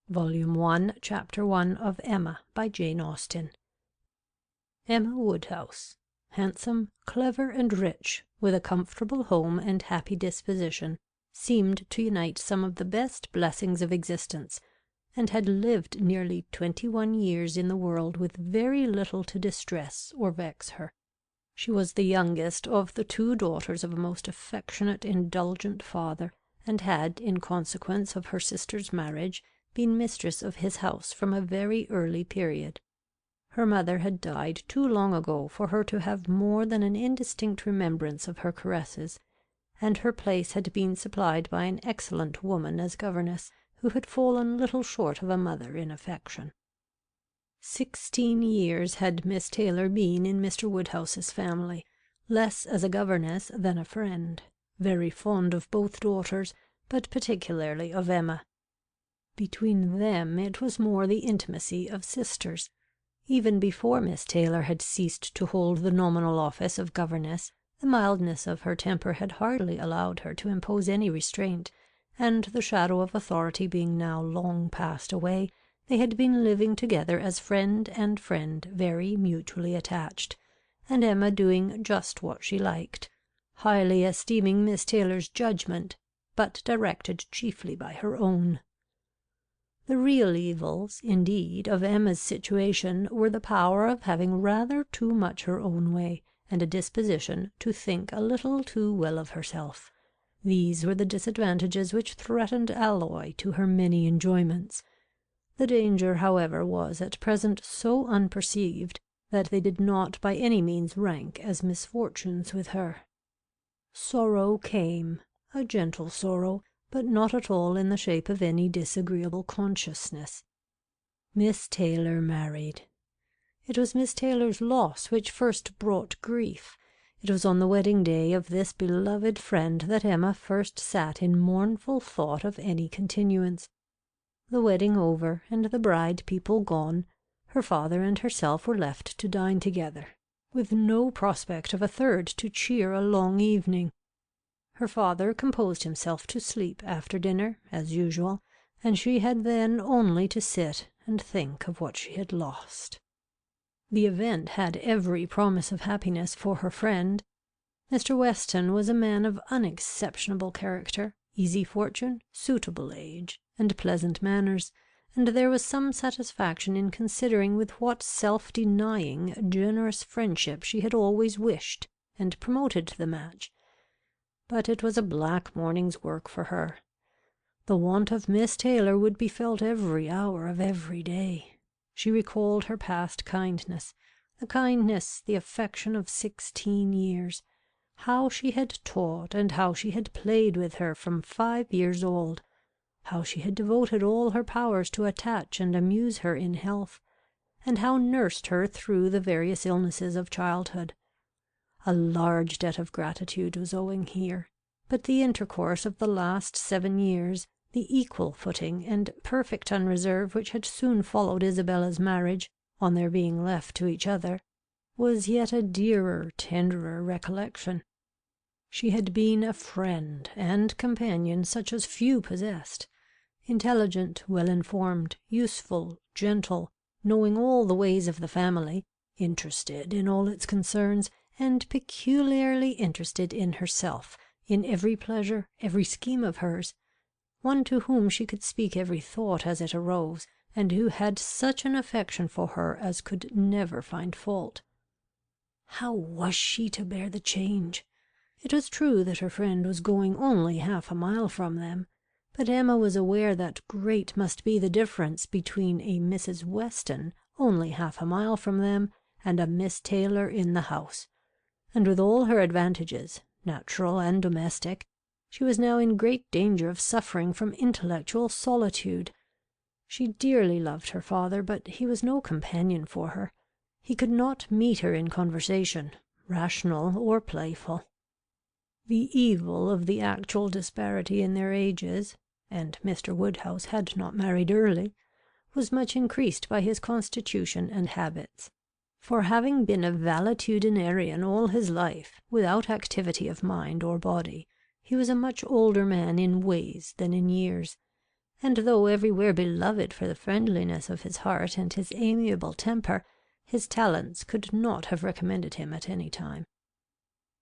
Volume 1, Chapter 1 of Emma by Jane Austen. Emma Woodhouse, handsome, clever, and rich, with a comfortable home and happy disposition, seemed to unite some of the best blessings of existence, and had lived nearly 21 years in the world with very little to distress or vex her. She was the youngest of the 2 daughters of a most affectionate, indulgent father, and had, in consequence of her sister's marriage, been mistress of his house from a very early period. Her mother had died too long ago for her to have more than an indistinct remembrance of her caresses, and her place had been supplied by an excellent woman as governess, who had fallen little short of a mother in affection. 16 years had Miss Taylor been in Mr. Woodhouse's family, less as a governess than a friend, very fond of both daughters, but particularly of Emma. Between them it was more the intimacy of sisters. Even before Miss Taylor had ceased to hold the nominal office of governess, the mildness of her temper had hardly allowed her to impose any restraint, and the shadow of authority being now long passed away, they had been living together as friend and friend, very mutually attached, and Emma doing just what she liked, highly esteeming Miss Taylor's judgment, but directed chiefly by her own. The real evils, indeed, of Emma's situation were the power of having rather too much her own way, and a disposition to think a little too well of herself. These were the disadvantages which threatened alloy to her many enjoyments. The danger, however, was at present so unperceived that they did not by any means rank as misfortunes with her. Sorrow came, a gentle sorrow, but not at all in the shape of any disagreeable consciousness. Miss Taylor married. It was Miss Taylor's loss which first brought grief. It was on the wedding day of this beloved friend that Emma first sat in mournful thought of any continuance. The wedding over, and the bride people gone, her father and herself were left to dine together, with no prospect of a third to cheer a long evening. Her father composed himself to sleep after dinner, as usual, and she had then only to sit and think of what she had lost. The event had every promise of happiness for her friend. Mr. Weston was a man of unexceptionable character, easy fortune, suitable age, and pleasant manners, and there was some satisfaction in considering with what self-denying, generous friendship she had always wished and promoted the match. But it was a black morning's work for her. The want of Miss Taylor would be felt every hour of every day. She recalled her past kindness, the affection of 16 years, how she had taught and how she had played with her from 5 years old, how she had devoted all her powers to attach and amuse her in health, and how nursed her through the various illnesses of childhood. A large debt of gratitude was owing here, but the intercourse of the last 7 years, the equal footing and perfect unreserve which had soon followed Isabella's marriage, on their being left to each other, was yet a dearer, tenderer recollection. She had been a friend and companion such as few possessed, intelligent, well-informed, useful, gentle, knowing all the ways of the family, interested in all its concerns, and peculiarly interested in herself, in every pleasure, every scheme of hers, one to whom she could speak every thought as it arose, and who had such an affection for her as could never find fault. How was she to bear the change? It was true that her friend was going only half a mile from them, but Emma was aware that great must be the difference between a Mrs. Weston only half a mile from them and a Miss Taylor in the house. And with all her advantages, natural and domestic, she was now in great danger of suffering from intellectual solitude. She dearly loved her father, but he was no companion for her. He could not meet her in conversation, rational or playful. The evil of the actual disparity in their ages, and Mr. Woodhouse had not married early, was much increased by his constitution and habits. For having been a valetudinarian all his life, without activity of mind or body, he was a much older man in ways than in years, and though everywhere beloved for the friendliness of his heart and his amiable temper, his talents could not have recommended him at any time.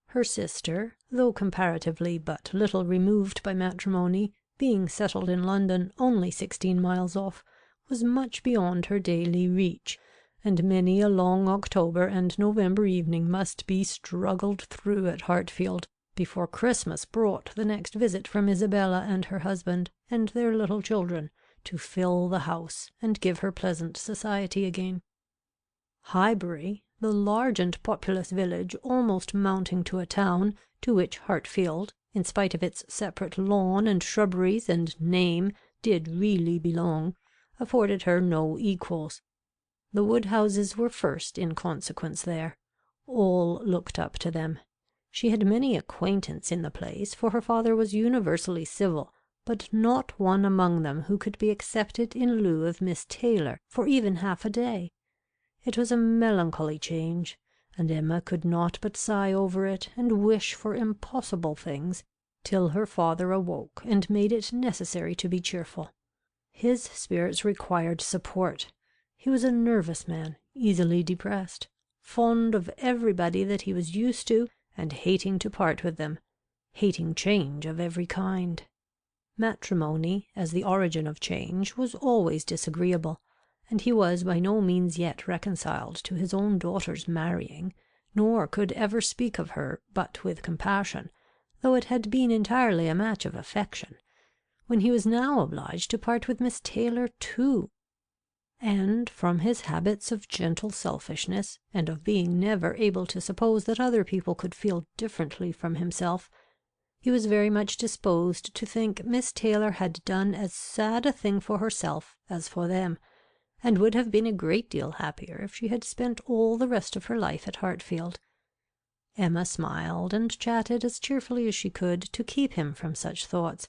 Her sister, though comparatively but little removed by matrimony, being settled in London only 16 miles off, was much beyond her daily reach, and many a long October and November evening must be struggled through at Hartfield before Christmas brought the next visit from Isabella and her husband and their little children to fill the house and give her pleasant society again. Highbury, the large and populous village almost mounting to a town, to which Hartfield, in spite of its separate lawn and shrubberies and name, did really belong, afforded her no equals. The Woodhouses were first in consequence there. All looked up to them. She had many acquaintance in the place, for her father was universally civil, but not one among them who could be accepted in lieu of Miss Taylor for even half a day. It was a melancholy change, and Emma could not but sigh over it and wish for impossible things, till her father awoke and made it necessary to be cheerful. His spirits required support. He was a nervous man, easily depressed, fond of everybody that he was used to, and hating to part with them, hating change of every kind. Matrimony, as the origin of change, was always disagreeable, and he was by no means yet reconciled to his own daughter's marrying, nor could ever speak of her but with compassion, though it had been entirely a match of affection, when he was now obliged to part with Miss Taylor too. And from his habits of gentle selfishness, and of being never able to suppose that other people could feel differently from himself, he was very much disposed to think Miss Taylor had done as sad a thing for herself as for them, and would have been a great deal happier if she had spent all the rest of her life at Hartfield. Emma smiled and chatted as cheerfully as she could to keep him from such thoughts,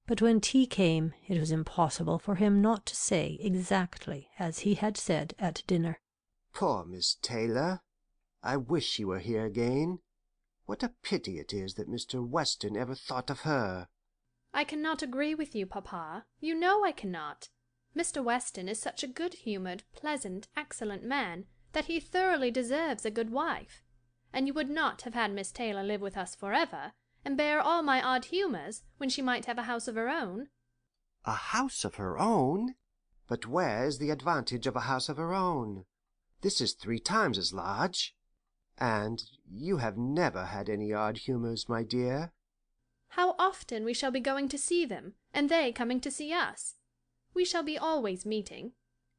but when tea came it was impossible for him not to say exactly as he had said at dinner. "Poor Miss Taylor! I wish she were here again. What a pity it is that Mr. Weston ever thought of her." "I cannot agree with you, papa. You know I cannot. Mr. Weston is such a good-humoured, pleasant, excellent man, that he thoroughly deserves a good wife. And you would not have had Miss Taylor live with us for ever, and bear all my odd humours, when she might have a house of her own." "A house of her own? But where is the advantage of a house of her own? This is 3 times as large. And you have never had any odd humours, my dear." "How often we shall be going to see them, and they coming to see us! We shall be always meeting.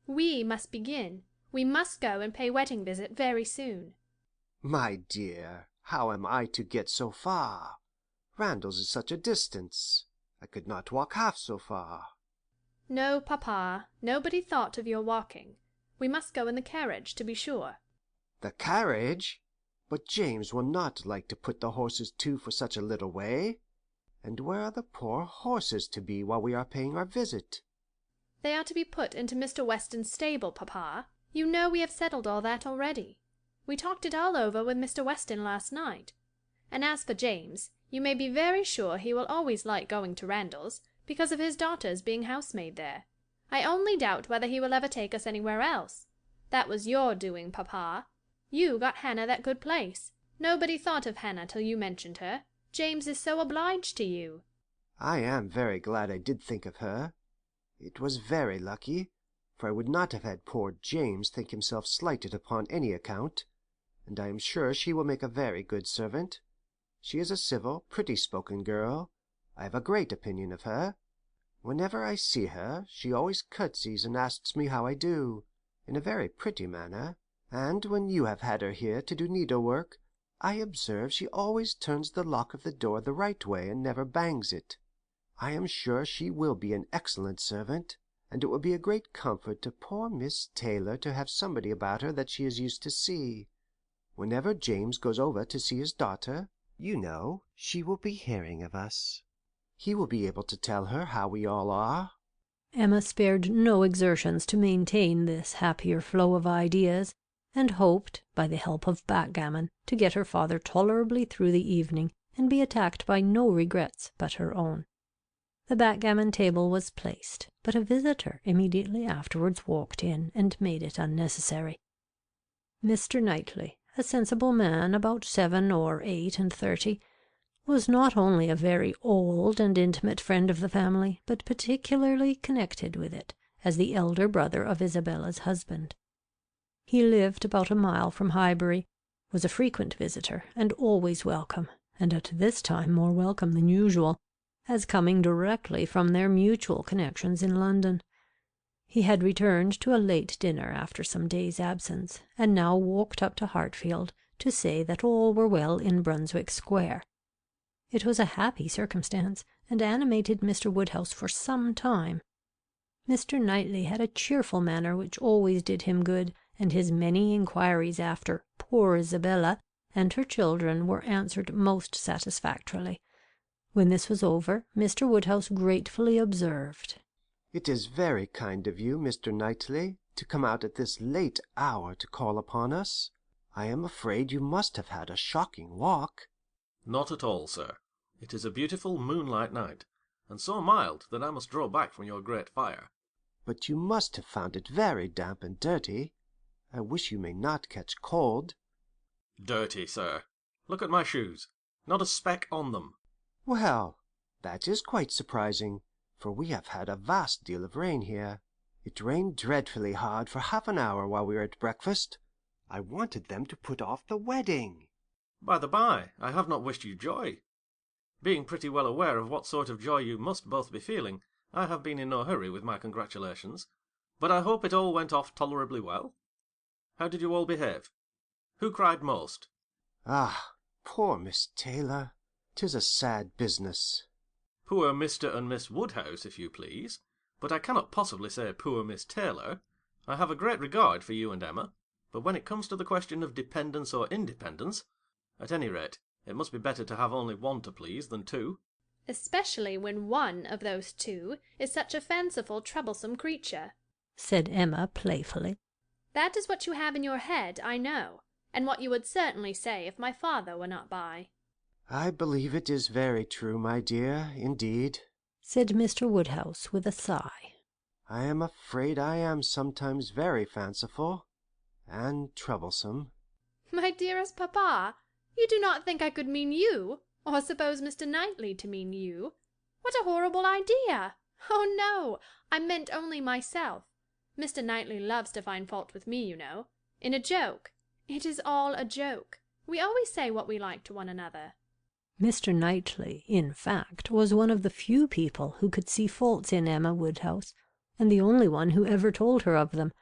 We must begin. We must go and pay wedding visit very soon." "My dear, how am I to get so far? Randalls is such a distance. I could not walk half so far." "No, papa, nobody thought of your walking. We must go in the carriage, to be sure." "The carriage? But James will not like to put the horses to for such a little way. And where are the poor horses to be while we are paying our visit?" "They are to be put into Mr. Weston's stable, papa. You know we have settled all that already. We talked it all over with Mr. Weston last night. And as for James, you may be very sure he will always like going to Randalls, because of his daughter's being housemaid there. I only doubt whether he will ever take us anywhere else. That was your doing, papa. You got Hannah that good place. Nobody thought of Hannah till you mentioned her. James is so obliged to you." "I am very glad I did think of her. It was very lucky, for I would not have had poor James think himself slighted upon any account, and I am sure she will make a very good servant. She is a civil, pretty-spoken girl. I have a great opinion of her. Whenever I see her, she always curtsies and asks me how I do, in a very pretty manner, and when you have had her here to do needlework, I observe she always turns the lock of the door the right way and never bangs it. I am sure she will be an excellent servant, and it will be a great comfort to poor Miss Taylor to have somebody about her that she is used to see. Whenever James goes over to see his daughter, you know, she will be hearing of us. He will be able to tell her how we all are." Emma spared no exertions to maintain this happier flow of ideas, and hoped, by the help of backgammon, to get her father tolerably through the evening, and be attacked by no regrets but her own. The backgammon table was placed, but a visitor immediately afterwards walked in and made it unnecessary. Mr. Knightley, a sensible man about 7 or 8 and 30, was not only a very old and intimate friend of the family, but particularly connected with it as the elder brother of Isabella's husband. He lived about a mile from Highbury, was a frequent visitor, and always welcome, and at this time more welcome than usual, as coming directly from their mutual connections in London. He had returned to a late dinner after some days' absence, and now walked up to Hartfield to say that all were well in Brunswick Square. It was a happy circumstance, and animated Mr. Woodhouse for some time. Mr. Knightley had a cheerful manner which always did him good, and his many inquiries after poor Isabella and her children were answered most satisfactorily. When this was over, Mr. Woodhouse gratefully observed, "It is very kind of you, Mr. Knightley, to come out at this late hour to call upon us. I am afraid you must have had a shocking walk." "Not at all, sir. It is a beautiful moonlight night, and so mild that I must draw back from your great fire." "But you must have found it very damp and dirty. I wish you may not catch cold." "Dirty, sir. Look at my shoes. Not a speck on them." "Well, that is quite surprising, for we have had a vast deal of rain here. It rained dreadfully hard for half an hour while we were at breakfast. I wanted them to put off the wedding." "By the by, I have not wished you joy. Being pretty well aware of what sort of joy you must both be feeling, I have been in no hurry with my congratulations. But I hope it all went off tolerably well. How did you all behave? Who cried most?" "Ah, poor Miss Taylor! 'Tis a sad business." "Poor Mr. and Miss Woodhouse, if you please. But I cannot possibly say poor Miss Taylor. I have a great regard for you and Emma, but when it comes to the question of dependence or independence, at any rate, it must be better to have only one to please than two." Especially when one of those two is such a fanciful, troublesome creature," said Emma playfully. "That is what you have in your head, I know, and what you would certainly say if my father were not by." "I believe it is very true, my dear, indeed," said Mr. Woodhouse with a sigh. "I am afraid I am sometimes very fanciful and troublesome." "My dearest papa, you do not think I could mean you, or suppose Mr. Knightley to mean you? What a horrible idea! Oh no, I meant only myself. Mr. Knightley loves to find fault with me, you know. In a joke. It is all a joke. We always say what we like to one another." Mr. Knightley, in fact, was one of the few people who could see faults in Emma Woodhouse, and the only one who ever told her of them,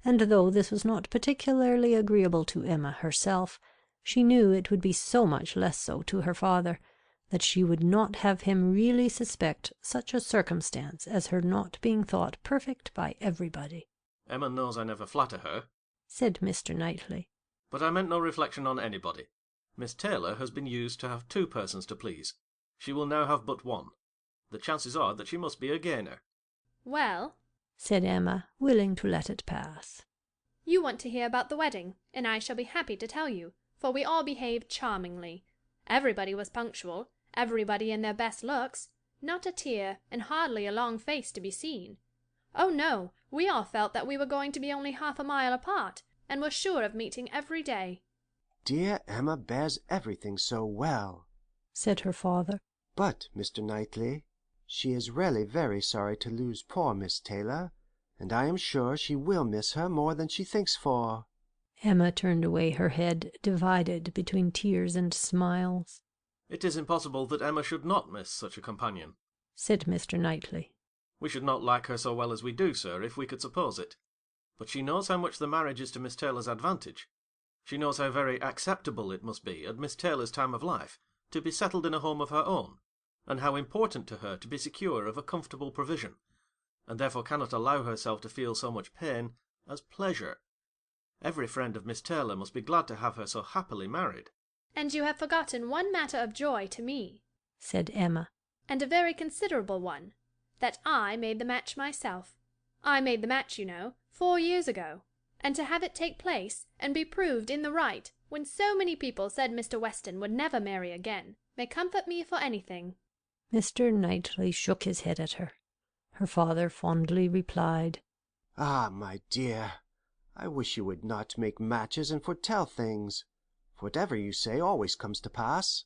and though this was not particularly agreeable to Emma herself, she knew it would be so much less so to her father, that she would not have him really suspect such a circumstance as her not being thought perfect by everybody. "Emma knows I never flatter her," said Mr. Knightley. "but I meant no reflection on anybody. Miss Taylor has been used to have two persons to please. She will now have but one. The chances are that she must be a gainer." "Well," said Emma, willing to let it pass, "you want to hear about the wedding, and I shall be happy to tell you, for we all behaved charmingly. Everybody was punctual, everybody in their best looks, not a tear, and hardly a long face to be seen. Oh no, we all felt that we were going to be only half a mile apart, and were sure of meeting every day." "Dear Emma bears everything so well," said her father. "But, Mr. Knightley, she is really very sorry to lose poor Miss Taylor, and I am sure she will miss her more than she thinks for." Emma turned away her head, divided between tears and smiles. "It is impossible that Emma should not miss such a companion," said Mr. Knightley. "We should not like her so well as we do, sir, if we could suppose it. But she knows how much the marriage is to Miss Taylor's advantage. She knows how very acceptable it must be at Miss Taylor's time of life to be settled in a home of her own, and how important to her to be secure of a comfortable provision, and therefore cannot allow herself to feel so much pain as pleasure. Every friend of Miss Taylor must be glad to have her so happily married." "And you have forgotten one matter of joy to me," said Emma. "and a very considerable one, that I made the match myself. I made the match, you know, 4 years ago, and to have it take place, and be proved in the right, when so many people said Mr. Weston would never marry again, may comfort me for anything." Mr. Knightley shook his head at her. Her father fondly replied, "Ah, my dear, I wish you would not make matches and foretell things, for whatever you say always comes to pass.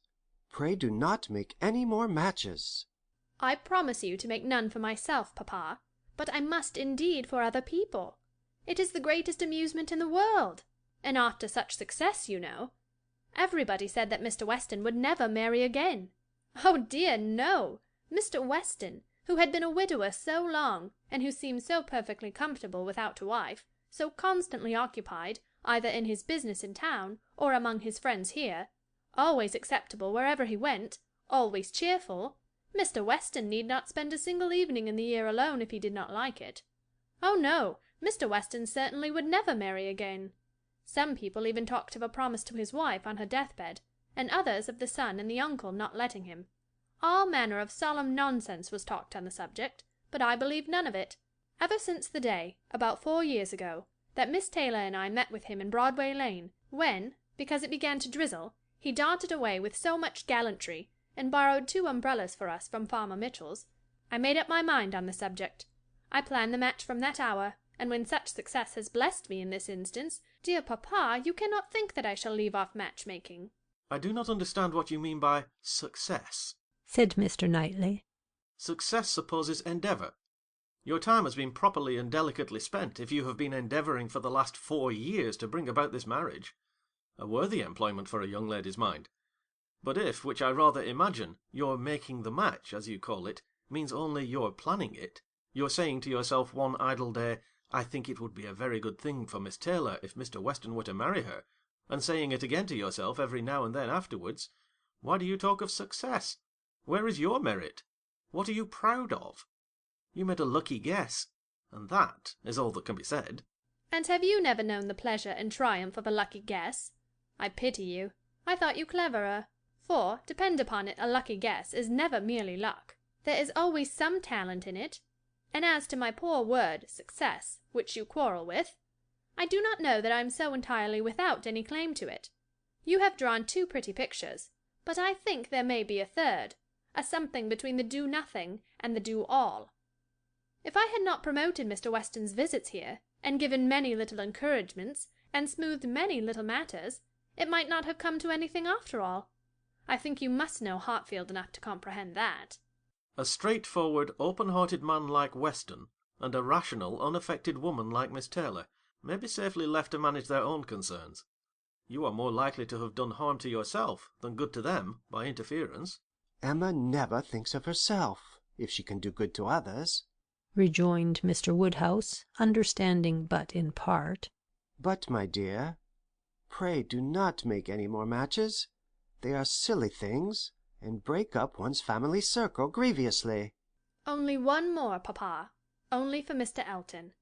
Pray do not make any more matches." I promise you to make none for myself, papa, but I must indeed for other people. It is the greatest amusement in the world, and after such success, you know. Everybody said that Mr. Weston would never marry again. Oh dear, no! Mr. Weston, who had been a widower so long, and who seemed so perfectly comfortable without a wife, so constantly occupied, either in his business in town, or among his friends here, always acceptable wherever he went, always cheerful, Mr. Weston need not spend a single evening in the year alone if he did not like it. Oh no, Mr. Weston certainly would never marry again. Some people even talked of a promise to his wife on her deathbed, and others of the son and the uncle not letting him. All manner of solemn nonsense was talked on the subject, but I believed none of it. Ever since the day, about 4 years ago, that Miss Taylor and I met with him in Broadway Lane, when, because it began to drizzle, he darted away with so much gallantry, and borrowed 2 umbrellas for us from Farmer Mitchell's, I made up my mind on the subject. I planned the match from that hour, and when such success has blessed me in this instance, dear papa, you cannot think that I shall leave off match-making. I do not understand what you mean by success, said Mr. Knightley. Success supposes endeavour. Your time has been properly and delicately spent if you have been endeavouring for the last 4 years to bring about this marriage. A worthy employment for a young lady's mind. But if, which I rather imagine, your making the match, as you call it, means only your planning it, you're saying to yourself one idle day, I think it would be a very good thing for Miss Taylor if Mr. Weston were to marry her, and saying it again to yourself every now and then afterwards, why do you talk of success? Where is your merit? What are you proud of? You made a lucky guess, and that is all that can be said. And have you never known the pleasure and triumph of a lucky guess? I pity you. I thought you cleverer. For, depend upon it, a lucky guess is never merely luck. There is always some talent in it. And as to my poor word, success, which you quarrel with, I do not know that I am so entirely without any claim to it. You have drawn 2 pretty pictures, but I think there may be a third, a something between the do-nothing and the do-all. If I had not promoted Mr. Weston's visits here, and given many little encouragements, and smoothed many little matters, it might not have come to anything after all. I think you must know Hartfield enough to comprehend that. A straightforward, open-hearted man like Weston, and a rational, unaffected woman like Miss Taylor, may be safely left to manage their own concerns. You are more likely to have done harm to yourself than good to them by interference. Emma never thinks of herself, if she can do good to others, rejoined Mr. Woodhouse, understanding but in part. But, my dear, pray do not make any more matches. They are silly things, and break up one's family circle grievously. Only one more, papa. Only for Mr. Elton.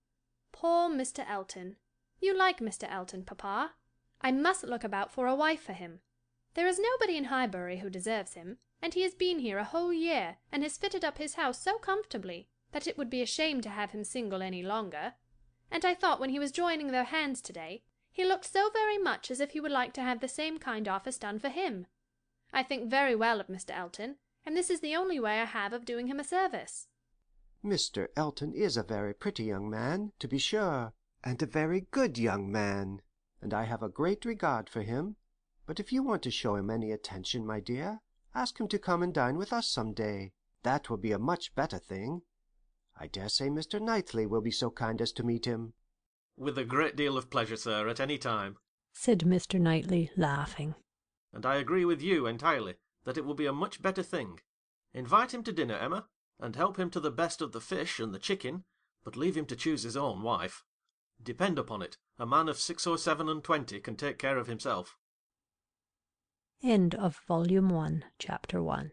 Poor Mr. Elton. You like Mr. Elton, papa. I must look about for a wife for him. There is nobody in Highbury who deserves him, and he has been here a whole year, and has fitted up his house so comfortably, that it would be a shame to have him single any longer. And I thought when he was joining their hands to-day, he looked so very much as if he would like to have the same kind office done for him. I think very well of Mr. Elton, and this is the only way I have of doing him a service. Mr. Elton is a very pretty young man, to be sure, and a very good young man, and I have a great regard for him. But if you want to show him any attention, my dear, ask him to come and dine with us some day. That will be a much better thing. I dare say Mr. Knightley will be so kind as to meet him. With a great deal of pleasure, sir, at any time, said Mr. Knightley, laughing. And I agree with you entirely that it will be a much better thing. Invite him to dinner, Emma, and help him to the best of the fish and the chicken, but leave him to choose his own wife. Depend upon it, a man of 6 or 7 and 20 can take care of himself. End of Volume 1, Chapter 1.